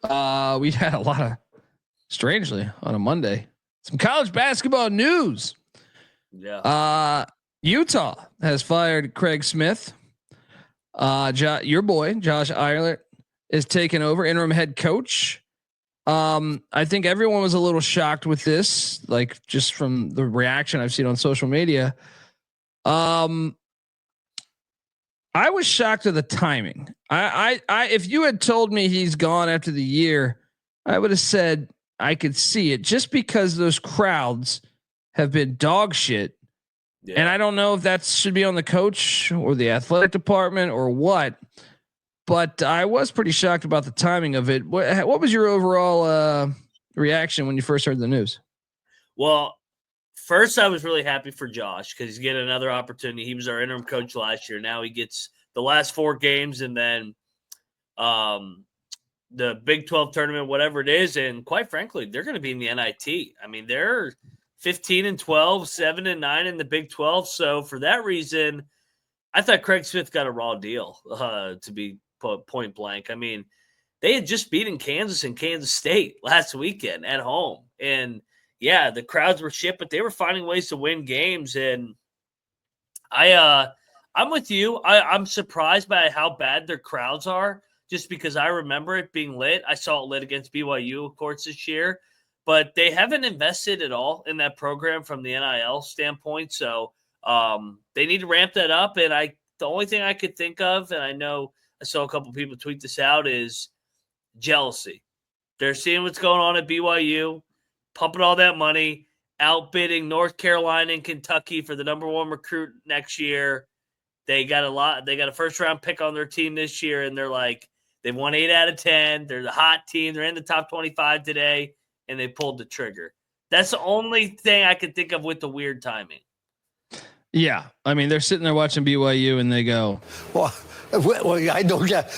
We had a lot of, strangely, on a Monday, some college basketball news. Yeah. Utah has fired Craig Smith. Your boy Josh Eilert is taking over interim head coach. I think everyone was a little shocked with this, like just from the reaction I've seen on social media. I was shocked at the timing. If you had told me he's gone after the year, I would have said I could see it, just because those crowds have been dog shit. Yeah. And I don't know if that should be on the coach or the athletic department or what, but I was pretty shocked about the timing of it. What was your overall reaction when you first heard the news? Well, first, I was really happy for Josh because he's getting another opportunity. He was our interim coach last year. Now he gets the last 4 games and then the Big 12 tournament, whatever it is. And quite frankly, they're going to be in the NIT. I mean, they're 15-12, 7-9 in the Big 12. So for that reason, I thought Craig Smith got a raw deal, to be point blank. I mean, they had just beaten Kansas and Kansas State last weekend at home. And yeah, the crowds were shit, but they were finding ways to win games. And I'm with you. I'm surprised by how bad their crowds are, just because I remember it being lit. I saw it lit against BYU, of course, this year, but they haven't invested at all in that program from the NIL standpoint. So they need to ramp that up. And the only thing I could think of, and I know I saw a couple people tweet this out, is jealousy. They're seeing what's going on at BYU, pumping all that money, outbidding North Carolina and Kentucky for the number 1 recruit next year. They got a first round pick on their team this year, and they're like, they've won 8 out of 10. They're the hot team. They're in the top 25 today, and they pulled the trigger. That's the only thing I could think of with the weird timing. Yeah. I mean, they're sitting there watching BYU and they go, well I don't get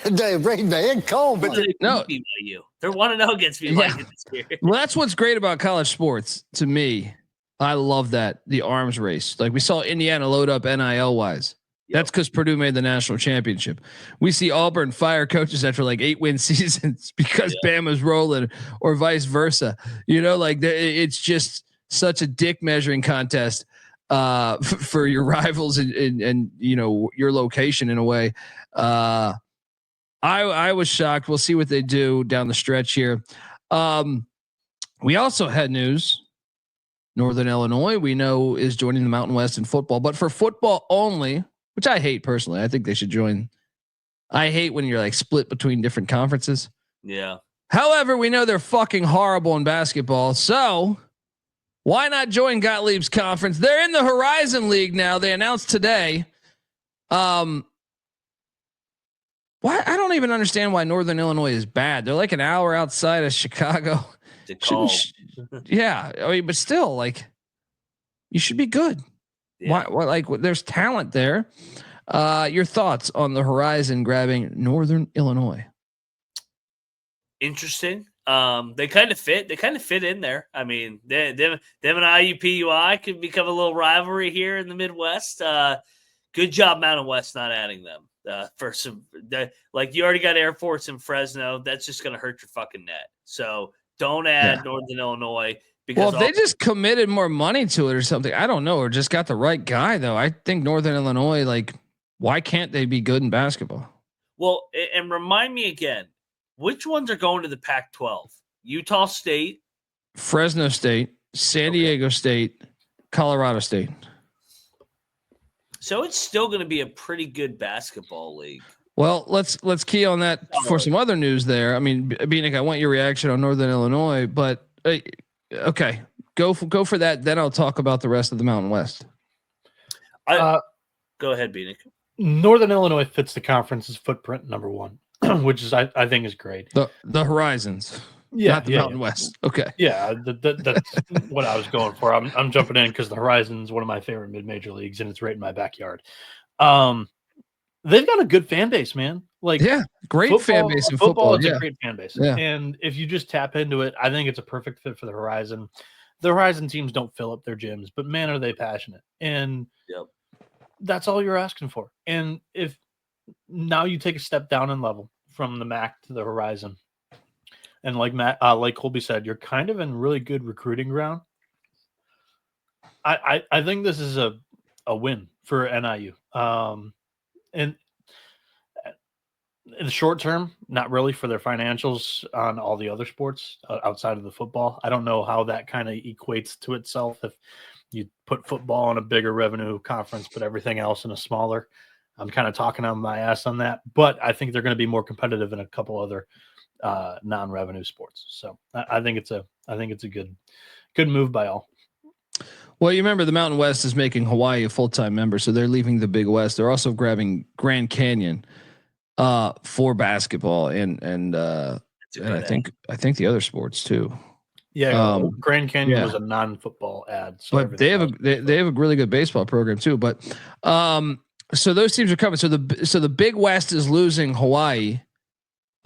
they bring the head cold, but no, BYU. They're 1-0 against BYU this year. Well, that's what's great about college sports to me. I love that, the arms race. Like we saw Indiana load up NIL wise. Yep. That's because Purdue made the national championship. We see Auburn fire coaches after like 8-win seasons because Bama's rolling, or vice versa. You know, like it's just such a dick measuring contest for your rivals and you know, your location in a way. I was shocked. We'll see what they do down the stretch here. We also had news. Northern Illinois, we know, is joining the Mountain West in football, but for football only, which I hate personally. I think they should join. I hate when you're like split between different conferences. Yeah. However, we know they're fucking horrible in basketball. So why not join Gottlieb's conference? They're in the Horizon League now. They announced today. Why? I don't even understand why Northern Illinois is bad. They're like an hour outside of Chicago. Yeah, I mean, but still, like, you should be good. Yeah. Why? Like, there's talent there. Your thoughts on the Horizon grabbing Northern Illinois? Interesting. They kind of fit. They kind of fit in there. I mean, them and IUPUI could become a little rivalry here in the Midwest. Good job, Mountain West, not adding them. For some, like, you already got Air Force in Fresno. That's just going to hurt your fucking net. So don't add Northern Illinois. Because if they just committed more money to it or something, I don't know, or just got the right guy, though. I think Northern Illinois, like, why can't they be good in basketball? Well, and remind me again, which ones are going to the Pac-12? Utah State, Fresno State, San Diego State, Colorado State. So it's still going to be a pretty good basketball league. Well, let's key on that for some other news there. I mean, Bieniek, I want your reaction on Northern Illinois, but okay, go for that. Then I'll talk about the rest of the Mountain West. Go ahead, Bieniek. Northern Illinois fits the conference's footprint, number 1, which is I think is great. The Horizons. Yeah, not the Mountain West. Okay. Yeah, that's what I was going for. I'm jumping in because the Horizon's one of my favorite mid-major leagues, and it's right in my backyard. They've got a good fan base, man. Like, great fan base in football. It's a great fan base. Yeah. And if you just tap into it, I think it's a perfect fit for the Horizon. The Horizon teams don't fill up their gyms, but man, are they passionate. And that's all you're asking for. And if now you take a step down in level from the MAC to the Horizon, And like Colby said, you're kind of in really good recruiting ground. I think this is a win for NIU. And in the short term, not really for their financials on all the other sports outside of the football. I don't know how that kind of equates to itself if you put football in a bigger revenue conference, but everything else in a smaller. I'm kind of talking on my ass on that, but I think they're going to be more competitive in a couple other non-revenue sports. So I think it's a good move by all. Well, you remember the Mountain West is making Hawaii a full-time member, so they're leaving the Big West. They're also grabbing Grand Canyon for basketball and I think the other sports too. Yeah, Grand Canyon was a non-football ad, so but they have a really good baseball program too. But so those teams are coming. So the Big West is losing Hawaii,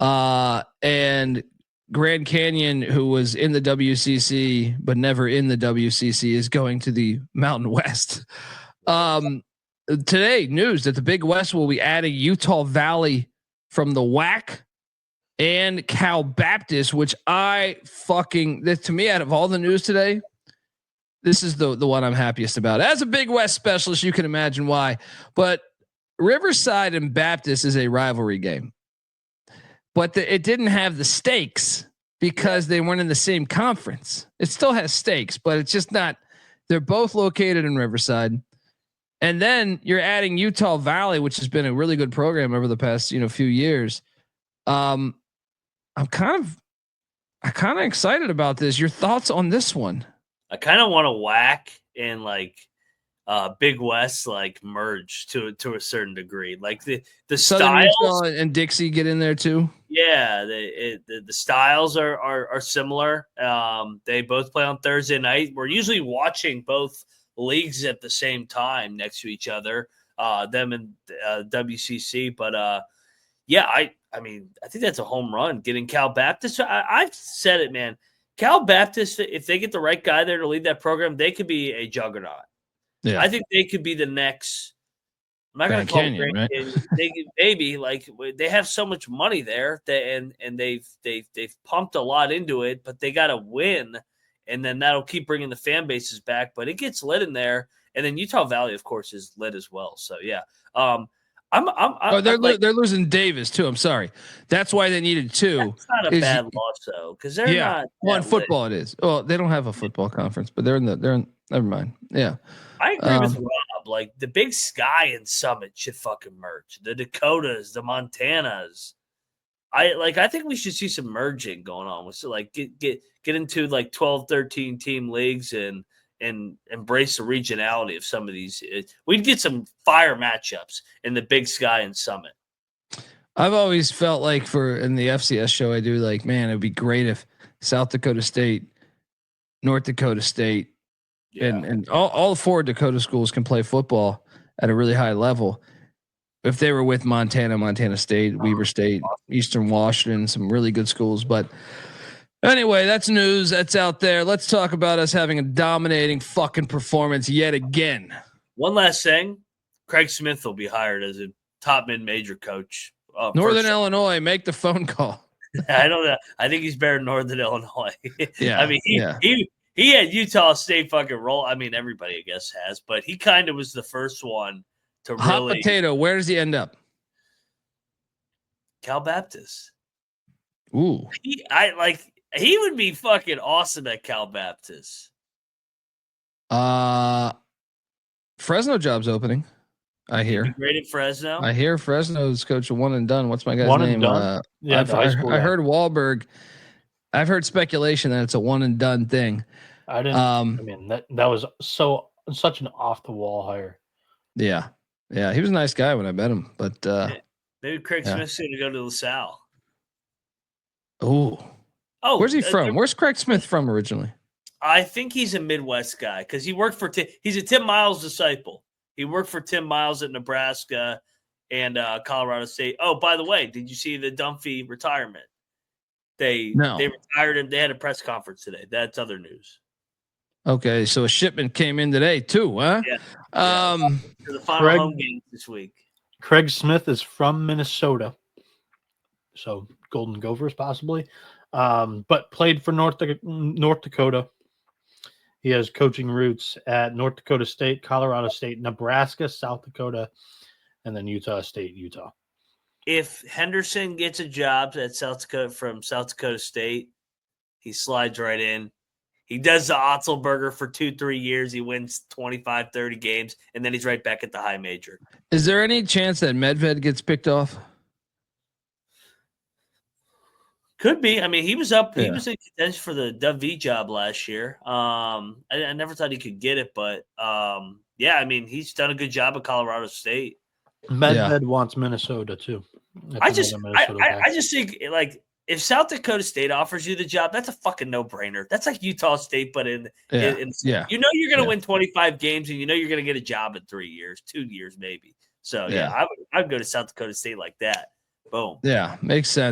and Grand Canyon, who was in the WCC but never in the WCC, is going to the Mountain West. Today, news that the Big West will be adding Utah Valley from the WAC and Cal Baptist, which to me, out of all the news today, this is the one I'm happiest about. As a Big West specialist, you can imagine why. But Riverside and Baptist is a rivalry game, but it didn't have the stakes because they weren't in the same conference. It still has stakes, but it's just not. They're both located in Riverside. And then you're adding Utah Valley, which has been a really good program over the past, few years. I'm kind of excited about this. Your thoughts on this one? I kind of want to whack and Big West merge to a certain degree. Like the Southern styles and Dixie get in there too. Yeah, the styles are similar. They both play on Thursday night. We're usually watching both leagues at the same time next to each other, them and WCC. But I think that's a home run getting Cal Baptist. I've said it, man. Cal Baptist, if they get the right guy there to lead that program, they could be a juggernaut. Yeah. I think they could be the next. I'm not going to call it Grand Canyon. Maybe they have so much money there and they've pumped a lot into it, but they got to win. And then that'll keep bringing the fan bases back, but it gets lit in there. And then Utah Valley, of course, is lit as well. So yeah, they're losing Davis too. I'm sorry, that's why they needed two. That's not a bad loss though, because they're not. Well, in football lit. It is. Well, they don't have a football conference, but they're in. Never mind. Yeah, I agree with Rob. The Big Sky and Summit should fucking merge. The Dakotas, the Montanas. I think we should see some merging going on. So get into 12, 13 team leagues and embrace the regionality of some of these. We'd get some fire matchups in the Big Sky and Summit. I've always felt in the FCS show I do, man, it'd be great if South Dakota State, North Dakota State, and all four Dakota schools can play football at a really high level. If they were with Montana State, Weber State, Eastern Washington, some really good schools. But anyway, that's news. That's out there. Let's talk about us having a dominating fucking performance yet again. One last thing. Craig Smith will be hired as a top mid-major coach. Northern Illinois, make the phone call. I don't know. I think he's better than Northern Illinois. Yeah. I mean, he had Utah State fucking roll. I mean, everybody, I guess, has. But he kind of was the first one to really. Hot potato, where does he end up? Cal Baptist. Ooh. He would be fucking awesome at Cal Baptist. Fresno job's opening. I hear. Great at Fresno. I hear Fresno's coach of one and done. What's my guy's one name? And done? Yeah, I heard Wahlberg. I've heard speculation that it's a one and done thing. I didn't. That was such an off the wall hire. Yeah. Yeah, he was a nice guy when I met him, but maybe Craig Smith's going to go to LaSalle. Oh, where's he from? Where's Craig Smith from originally? I think he's a Midwest guy because he worked for he's a Tim Miles disciple. He worked for Tim Miles at Nebraska and Colorado State. Oh, by the way, did you see the Dunphy retirement? They retired him. They had a press conference today. That's other news. Okay, so a shipment came in today too, huh? Yeah. For the final home game this week. Craig Smith is from Minnesota, so Golden Gophers possibly, but played for North Dakota. He has coaching roots at North Dakota State, Colorado State, Nebraska, South Dakota, and then Utah State, Utah. If Henderson gets a job at South Dakota State, he slides right in. He does the Otzelberger for 2-3 years. He wins 25, 30 games, and then he's right back at the high major. Is there any chance that Medved gets picked off? Could be. I mean, he was up. He was in contention for the W job last year. I never thought he could get it, but yeah, I mean, he's done a good job at Colorado State. Medved wants Minnesota too. I just think like if South Dakota State offers you the job, that's a fucking no-brainer. That's like Utah State, but in you know you're going to win 25 games, and you know you're going to get a job in 3 years, 2 years maybe. So I'd go to South Dakota State like that. Boom. Yeah, makes sense.